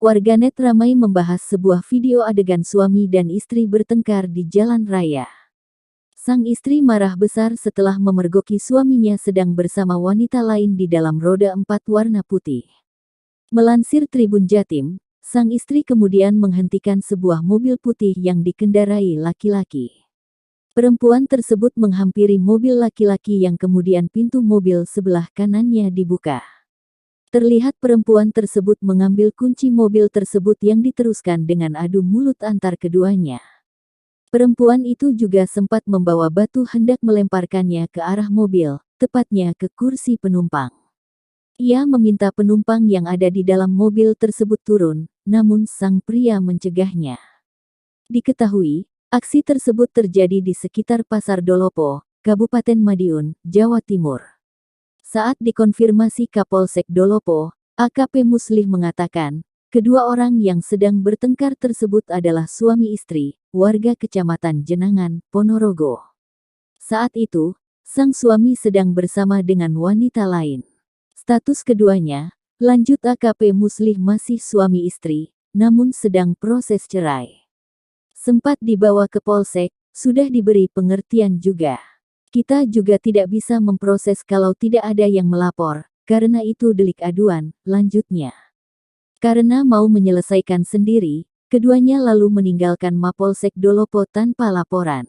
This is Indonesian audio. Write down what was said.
Warganet ramai membahas sebuah video adegan suami dan istri bertengkar di jalan raya. Sang istri marah besar setelah memergoki suaminya sedang bersama wanita lain di dalam roda 4 warna putih. Melansir Tribun Jatim, sang istri kemudian menghentikan sebuah mobil putih yang dikendarai laki-laki. Perempuan tersebut menghampiri mobil laki-laki yang kemudian pintu mobil sebelah kanannya dibuka. Terlihat perempuan tersebut mengambil kunci mobil tersebut yang diteruskan dengan adu mulut antar keduanya. Perempuan itu juga sempat membawa batu hendak melemparkannya ke arah mobil, tepatnya ke kursi penumpang. Ia meminta penumpang yang ada di dalam mobil tersebut turun, namun sang pria mencegahnya. Diketahui, aksi tersebut terjadi di sekitar Pasar Dolopo, Kabupaten Madiun, Jawa Timur. Saat dikonfirmasi Kapolsek Dolopo, AKP Muslih mengatakan, kedua orang yang sedang bertengkar tersebut adalah suami istri, warga Kecamatan Jenangan, Ponorogo. Saat itu, sang suami sedang bersama dengan wanita lain. Status keduanya, lanjut AKP Muslih, masih suami istri, namun sedang proses cerai. Sempat dibawa ke Polsek, sudah diberi pengertian juga. Kita juga tidak bisa memproses kalau tidak ada yang melapor, karena itu delik aduan, lanjutnya. Karena mau menyelesaikan sendiri, keduanya lalu meninggalkan Mapolsek Dolopo tanpa laporan.